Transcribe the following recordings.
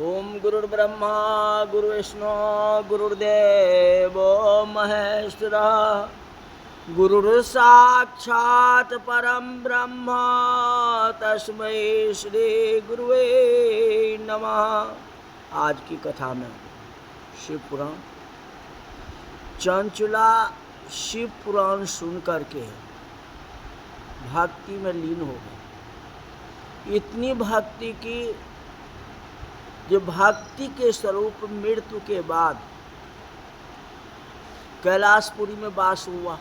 ओम गुरुर्ब्रह्मा गुरुर्विष्णु गुरुर्देवो महेश्वरः गुरुर्साक्षात् परम ब्रह्म तस्मै श्री गुरुवे नमः। आज की कथा में शिव पुराण चंचला शिव पुराण सुन करके भक्ति में लीन हो गई। इतनी भक्ति की जो भक्ति के स्वरूप मृत्यु के बाद कैलाशपुरी में वास हुआ,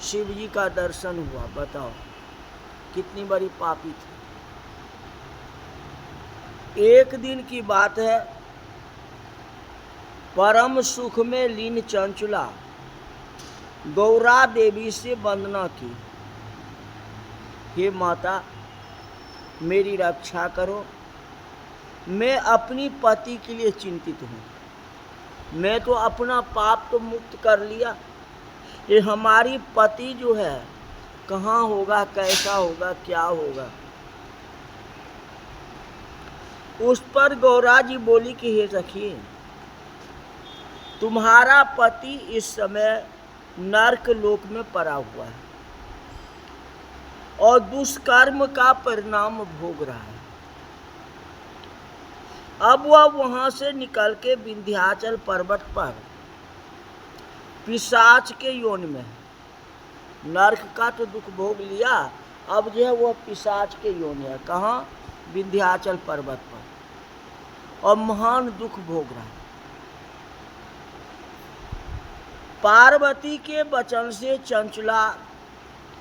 शिव जी का दर्शन हुआ। बताओ कितनी बड़ी पापी थी। एक दिन की बात है, परम सुख में लीन चंचला गौरा देवी से वंदना की, हे माता मेरी रक्षा करो, मैं अपनी पति के लिए चिंतित हूँ। मैं तो अपना पाप तो मुक्त कर लिया, ये हमारी पति जो है कहाँ होगा, कैसा होगा, क्या होगा। उस पर गौरा जी बोली कि हे सखी, तुम्हारा पति इस समय नरक लोक में पड़ा हुआ है और दुष्कर्म का परिणाम भोग रहा है। अब वह वहां से निकल के विंध्याचल पर्वत पर पिशाच के योन में है। नरक का तो दुख भोग लिया, अब जो है वह पिशाच के योन है। कहाँ? विंध्याचल पर्वत पर, और महान दुख भोग रहा है। पार्वती के वचन से चंचला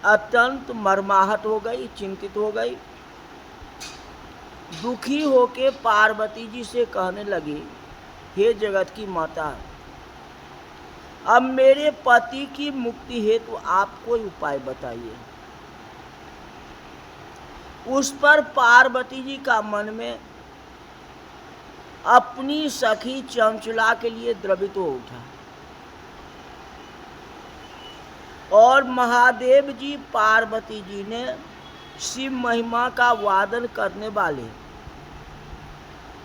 अत्यंत मर्माहत हो गई, चिंतित हो गई। दुखी होके पार्वती जी से कहने लगी, हे जगत की माता, अब मेरे पति की मुक्ति हेतु आप कोई उपाय बताइए। उस पर पार्वती जी का मन में अपनी सखी चंचला के लिए द्रवित हो उठा और महादेव जी पार्वती जी ने शिव महिमा का वादन करने वाले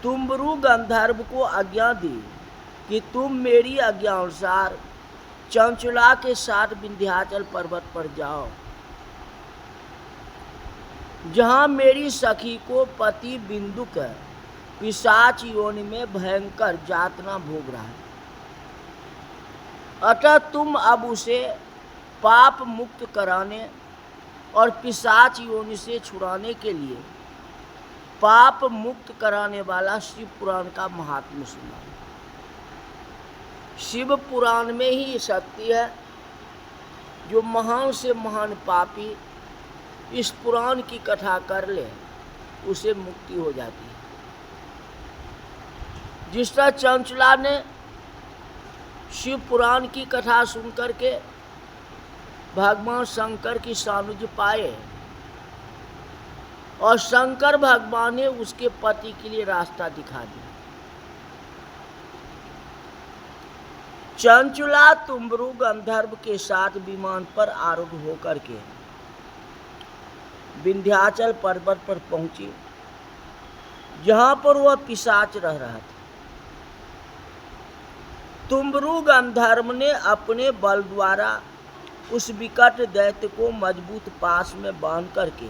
तुम्बरु गंधर्व को आज्ञा दी कि तुम मेरी आज्ञा अनुसार चंचला के साथ विंध्याचल पर्वत पर जाओ, जहां मेरी सखी को पति बिंदुक पिशाच योनि में भयंकर यातना भोग रहा है। अतः तुम अब उसे पाप मुक्त कराने और पिशाच योनि से छुड़ाने के लिए पाप मुक्त कराने वाला शिव पुराण का महात्म्य सुना। शिव पुराण में ही शक्ति है। जो महान से महान पापी इस पुराण की कथा कर ले, उसे मुक्ति हो जाती है। जिस तरह चंचला ने शिव पुराण की कथा सुन करके भगवान शंकर की सानिध्य पाए और शंकर भगवान ने उसके पति के लिए रास्ता दिखा दिया। चंचला तुम्बरु गंधर्व के साथ विमान पर आरूढ़ होकर के विंध्याचल पर्वत पर पहुंची, जहां पर वह पिशाच रह रहा था। तुम्बरु गंधर्व ने अपने बल द्वारा उस विकट दैत्य को मजबूत पास में बांध करके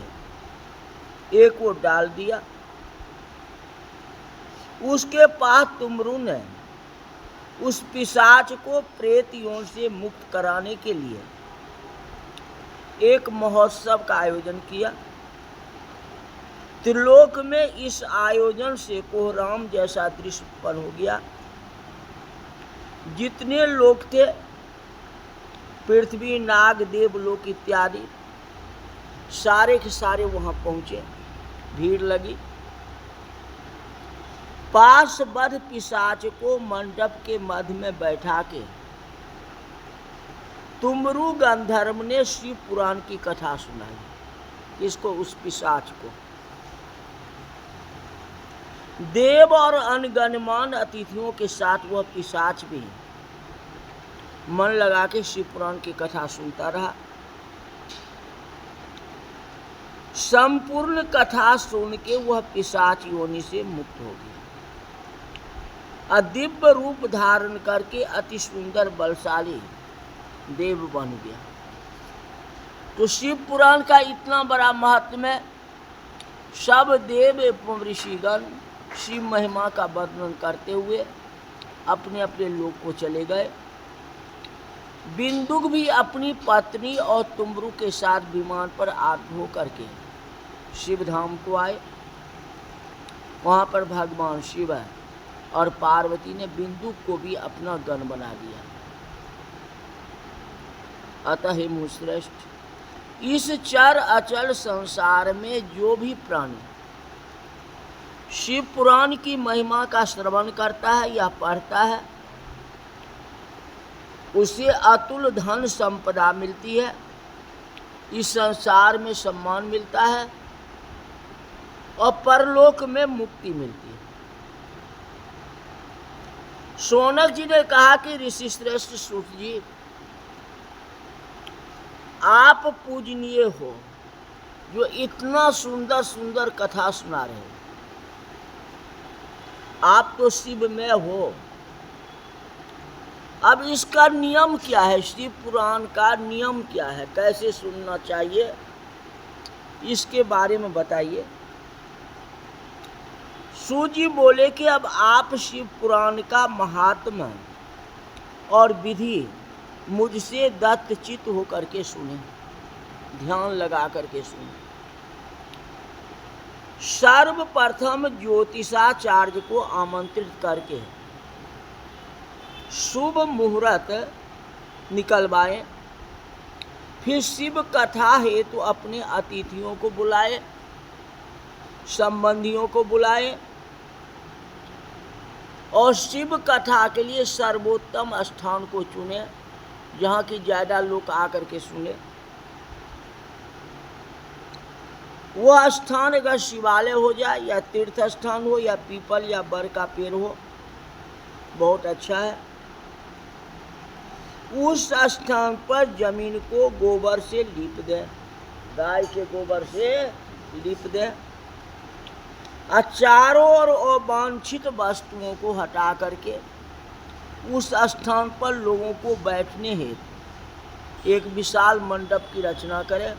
एक वो डाल दिया। उसके पास तुम्बरु ने उस पिशाच को प्रेत योनि से मुक्त कराने के लिए एक महोत्सव का आयोजन किया। त्रिलोक में इस आयोजन से कोहराम जैसा दृश्य उत्पन्न हो गया। जितने लोग थे, पृथ्वी, नाग, देवलोक इत्यादि, सारे के सारे वहां पहुंचे। भीड़ लगी। पाशबद्ध पिशाच को मंडप के मध्य में बैठा के तुम्बरु गंधर्व ने शिव पुराण की कथा सुनाई। इसको, उस पिशाच को। देव और अनगणमान अतिथियों के साथ वह पिशाच भी मन लगा के शिव पुराण की कथा सुनता रहा। संपूर्ण कथा सुन के वह पिशाच योनि से मुक्त हो गया। दिव्य रूप धारण करके अति सुंदर बलशाली देव बन गया। तो शिव पुराण का इतना बड़ा महत्व है। सब देव एवं ऋषिगण शिव महिमा का वर्णन करते हुए अपने अपने लोक को चले गए। बिंदुक भी अपनी पत्नी और तुमरू के साथ विमान पर आरोह करके शिव धाम को आए। वहाँ पर भगवान शिव है और पार्वती ने बिंदुक को भी अपना गण बना दिया। अतः हे मुश्रेष्ठ, इस चर अचल संसार में जो भी प्राणी शिव पुराण की महिमा का श्रवण करता है या पढ़ता है, उसे अतुल धन संपदा मिलती है, इस संसार में सम्मान मिलता है और परलोक में मुक्ति मिलती है। शौनक जी ने कहा कि ऋषि श्रेष्ठ सूत जी, आप पूजनीय हो जो इतना सुंदर सुंदर कथा सुना रहे हो। आप तो शिव में हो। अब इसका नियम क्या है? शिव पुराण का नियम क्या है? कैसे सुनना चाहिए, इसके बारे में बताइए। सूजी बोले कि अब आप शिव पुराण का महात्मा और विधि मुझसे दत्तचित होकर के सुने, ध्यान लगा करके सुने। सर्वप्रथम ज्योतिषाचार्य को आमंत्रित करके शुभ मुहूर्त निकलवाएं, फिर शिव कथा हेतु तो अपने अतिथियों को बुलाए, संबंधियों को बुलाए और शिव कथा के लिए सर्वोत्तम स्थान को चुने जहाँ की ज़्यादा लोग आकर के सुने। वह स्थान अगर शिवालय हो जाए या तीर्थ स्थान हो या पीपल या बर का पेड़ हो, बहुत अच्छा है। उस स्थान पर जमीन को गोबर से लीप दें, गाय के गोबर से लीप दें और चारों ओर अवांछित वस्तुओं को हटा करके उस स्थान पर लोगों को बैठने हेतु एक विशाल मंडप की रचना करें।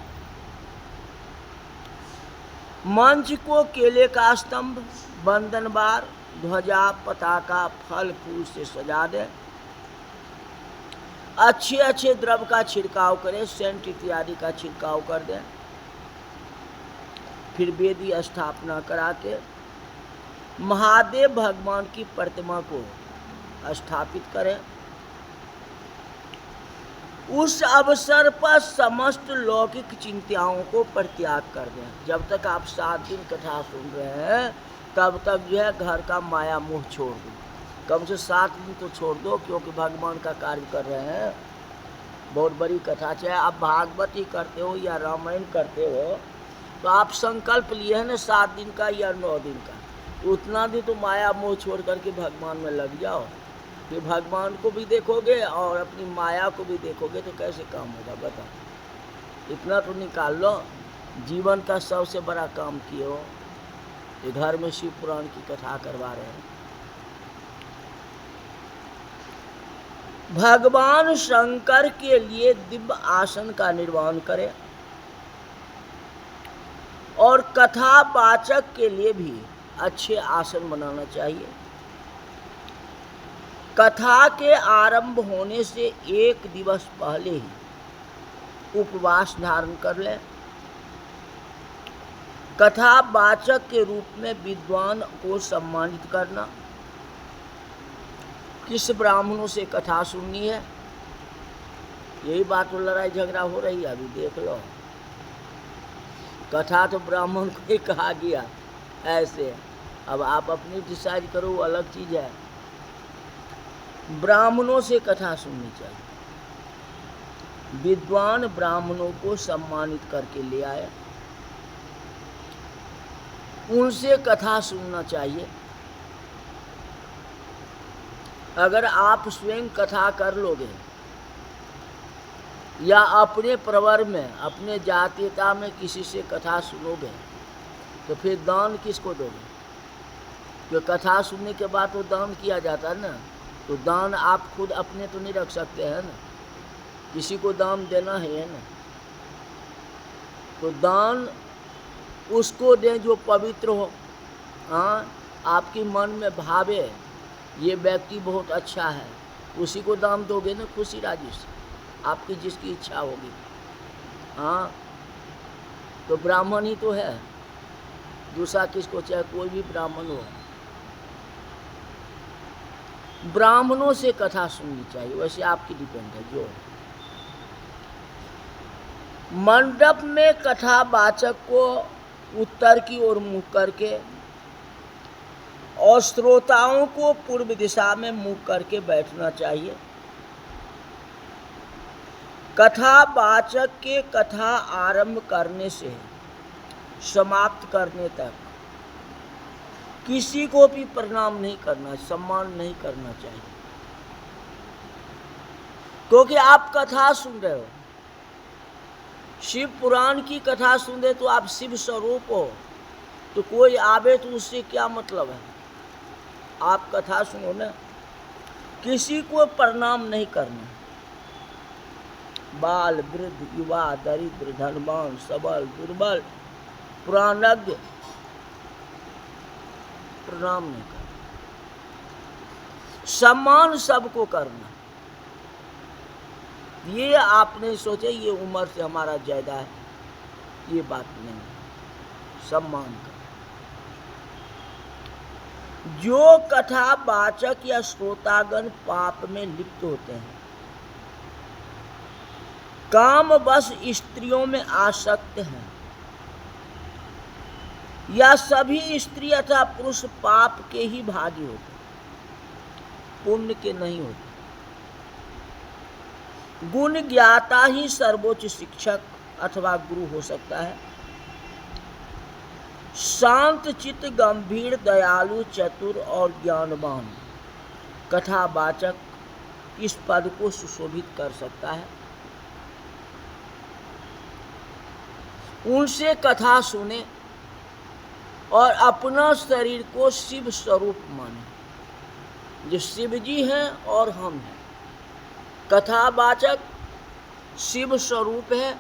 मंच को केले का स्तंभ, बंधनबार, ध्वजा, पताका, फल फूल से सजा दें। अच्छे अच्छे द्रव्य का छिड़काव करें, सेंट इत्यादि का छिड़काव कर दें। फिर वेदी स्थापना करा के महादेव भगवान की प्रतिमा को स्थापित करें। उस अवसर पर समस्त लौकिक चिंताओं को परित्याग कर दें। जब तक आप 7 दिन कथा सुन रहे हैं तब तक जो है घर का माया मोह छोड़ दो। कम से 7 दिन तो छोड़ दो, क्योंकि भगवान का कार्य कर रहे हैं। बहुत बड़ी कथा, चाहे आप भागवत ही करते हो या रामायण करते हो, तो आप संकल्प लिए हैं ना 7 दिन का या 9 दिन का, उतना दिन तो माया मोह छोड़ करके भगवान में लग जाओ। फिर भगवान को भी देखोगे और अपनी माया को भी देखोगे तो कैसे काम होगा बताओ। इतना तो निकाल लो। जीवन का सबसे बड़ा काम किए हो, ये घर में शिव पुराण की कथा करवा रहे हैं। भगवान शंकर के लिए दिव्य आसन का निर्माण करें और कथावाचक के लिए भी अच्छे आसन बनाना चाहिए। कथा के आरंभ होने से 1 दिवस पहले ही उपवास धारण कर लें। कथावाचक के रूप में विद्वान को सम्मानित करना। किस ब्राह्मणों से कथा सुननी है, यही बात तो लड़ाई झगड़ा हो रही है। अभी देख लो, कथा तो ब्राह्मण को ही कहा गया ऐसे। अब आप अपनी डिसाइड करो, वो अलग चीज़ है। ब्राह्मणों से कथा सुननी चाहिए। विद्वान ब्राह्मणों को सम्मानित करके ले आए, उनसे कथा सुनना चाहिए। अगर आप स्वयं कथा कर लोगे या अपने प्रवर में, अपने जातीयता में किसी से कथा सुनोगे, तो फिर दान किसको दोगे? कि कथा सुनने के बाद तो दान किया जाता है ना, तो दान आप खुद अपने तो नहीं रख सकते हैं ना, किसी को दान देना है ना। तो दान उसको दें जो पवित्र हो। हाँ, आपकी मन में भावे ये व्यक्ति बहुत अच्छा है, उसी को दान दोगे ना खुशी राजी से, आपकी जिसकी इच्छा होगी। हाँ, तो ब्राह्मण ही तो है, दूसरा किसको, चाहे कोई भी ब्राह्मण हो। ब्राह्मणों से कथा सुननी चाहिए, वैसे आपकी डिपेंड है। जो मंडप में कथावाचक को उत्तर की ओर मुख करके और श्रोताओं को पूर्व दिशा में मुख करके बैठना चाहिए। कथावाचक के कथा आरंभ करने से समाप्त करने तक किसी को भी प्रणाम नहीं करना, सम्मान नहीं करना चाहिए, क्योंकि आप कथा सुन रहे हो, शिव पुराण की कथा सुन रहे, तो आप शिव स्वरूप हो, तो कोई आवे तो उससे क्या मतलब है। आप कथा सुनो ना, किसी को प्रणाम नहीं करना। बाल वृद्ध युवा दरिद्र धनवान सबल दुर्बल पुराणज्ञ प्रणाम नहीं करना, सम्मान सबको करना। ये आपने सोचे ये उम्र से हमारा ज्यादा है, ये बात नहीं, सम्मान कर। जो कथावाचक या श्रोतागण पाप में लिप्त होते हैं, काम बस स्त्रियों में आसक्त हैं, या सभी स्त्री अथवा पुरुष पाप के ही भागी होते, पुण्य के नहीं होते। गुण ज्ञाता ही सर्वोच्च शिक्षक अथवा गुरु हो सकता है। शांत चित्त गंभीर दयालु चतुर और ज्ञानवान कथावाचक इस पद को सुशोभित कर सकता है। उनसे कथा सुने और अपना शरीर को शिव स्वरूप माने, जो शिव जी हैं और हम हैं। कथावाचक शिव स्वरूप है,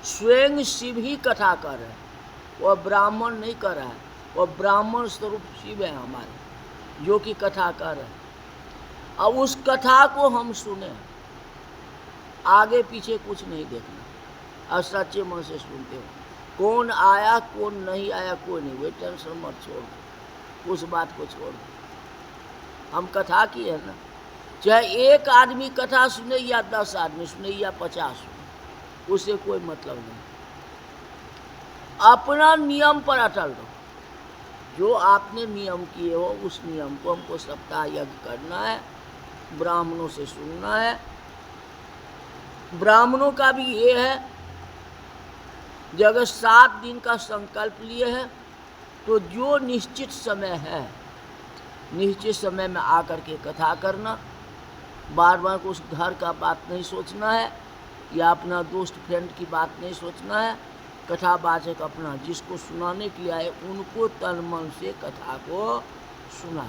स्वयं शिव ही कथा कर रहे हैं, वह ब्राह्मण नहीं कर रहा है, वह ब्राह्मण स्वरूप शिव है हमारे, जो कि कथा कर रहे हैं। अब उस कथा को हम सुने, आगे पीछे कुछ नहीं देखना, और सच्चे मन से सुनते हो। कौन आया कौन नहीं आया कोई नहीं, वे टेंशन मत छोड़ दो, उस बात को छोड़ दो। हम कथा की है ना, चाहे एक आदमी कथा सुने या 10 आदमी सुने या 50 सुने, उससे कोई मतलब नहीं। अपना नियम पर अटल रहो, जो आपने नियम किए हो उस नियम को हमको सप्ताह यज्ञ करना है, ब्राह्मणों से सुनना है। ब्राह्मणों का भी ये है, जब 7 दिन का संकल्प लिए हैं, तो जो निश्चित समय है, निश्चित समय में आकर के कथा करना, बार बार उस घर का बात नहीं सोचना है, या अपना दोस्त फ्रेंड की बात नहीं सोचना है। कथावाचक अपना जिसको सुनाने के लिए आए, उनको तन मन से कथा को सुना,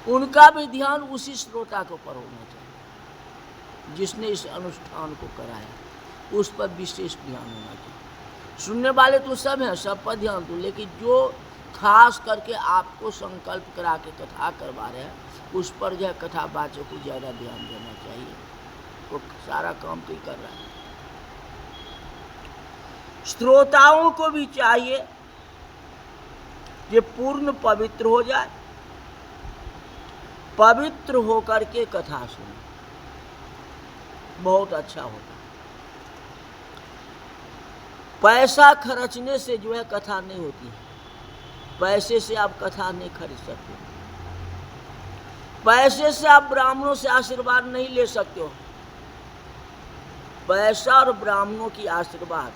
उनका भी ध्यान उसी श्रोता के ऊपर होना चाहिए जिसने इस अनुष्ठान को कराया, उस पर विशेष ध्यान होना चाहिए। सुनने वाले तो सब हैं, सब पर ध्यान दो, लेकिन जो खास करके आपको संकल्प करा के कथा करवा रहे हैं, उस पर जो है कथावाचक को ज़्यादा ध्यान देना चाहिए। वो सारा काम तो ही कर रहा है। श्रोताओं को भी चाहिए कि पूर्ण पवित्र हो जाए, पवित्र होकर के कथा सुने, बहुत अच्छा होता। पैसा खर्चने से जो है कथा नहीं होती है, पैसे से आप कथा नहीं खरीद सकते, पैसे से आप ब्राह्मणों से आशीर्वाद नहीं ले सकते हो। पैसा और ब्राह्मणों की आशीर्वाद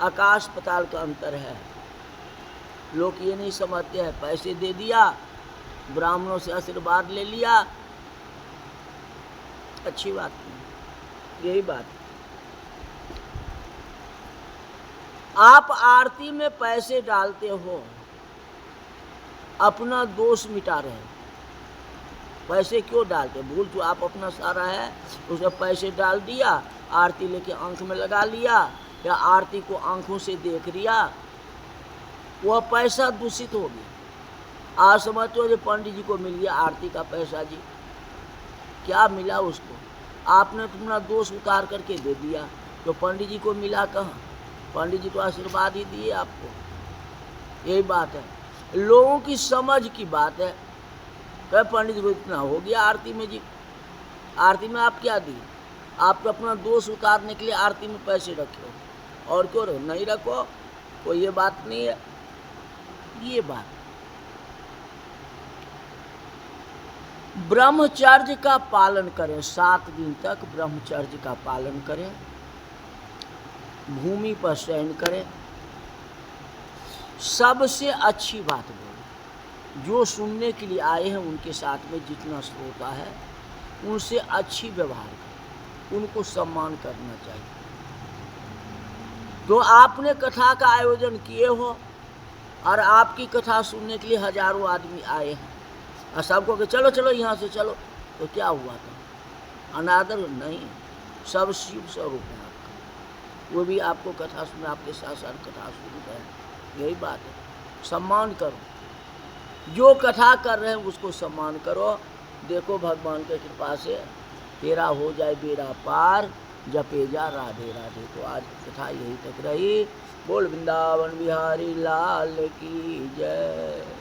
आकाश पाताल का अंतर है। लोग ये नहीं समझते हैं, पैसे दे दिया, ब्राह्मणों से आशीर्वाद ले लिया, अच्छी बात नहीं, यही बात। आप आरती में पैसे डालते हो, अपना दोष मिटा रहे हैं। पैसे क्यों डालते? भूल तो आप अपना सारा है, उसमें पैसे डाल दिया, आरती लेके आंख में लगा लिया या आरती को आंखों से देख लिया, वह पैसा दूषित हो गया। आज समझते हो जो पंडित जी को मिल गया आरती का पैसा जी, क्या मिला उसको? आपने तुम्हारा दोष उतार करके दे दिया, तो पंडित जी को मिला कहाँ? पंडित जी तो आशीर्वाद ही दिए आपको। यही बात है, लोगों की समझ की बात है। कह पंडित को इतना हो गया आरती में जी, आरती में आप क्या दिए? आप तो अपना दोष उतारने के लिए आरती में पैसे रखे हो, और क्यों नहीं रखो, कोई ये बात नहीं है। ये बात ब्रह्मचर्य का पालन करें, 7 दिन तक ब्रह्मचर्य का पालन करें, भूमि पर शयन करें, सबसे अच्छी बात बोलें। जो सुनने के लिए आए हैं उनके साथ में जितना श्रोता है उनसे अच्छी व्यवहार करें, उनको सम्मान करना चाहिए। तो आपने कथा का आयोजन किए हो और आपकी कथा सुनने के लिए हजारों आदमी आए हैं और सबको कि चलो चलो यहाँ से चलो, तो क्या हुआ था? अनादर नहीं, सब शिव स्वरूप है आपका, वो भी आपको कथा सुन, आपके साथ साथ कथा सुन रहे हैं। यही बात है, सम्मान करो, जो कथा कर रहे हैं उसको सम्मान करो। देखो भगवान के कृपा से तेरा हो जाए बेड़ा पार, जपे जा राधे राधे। तो आज कथा यही तक रही। बोल वृंदावन बिहारी लाल की जय।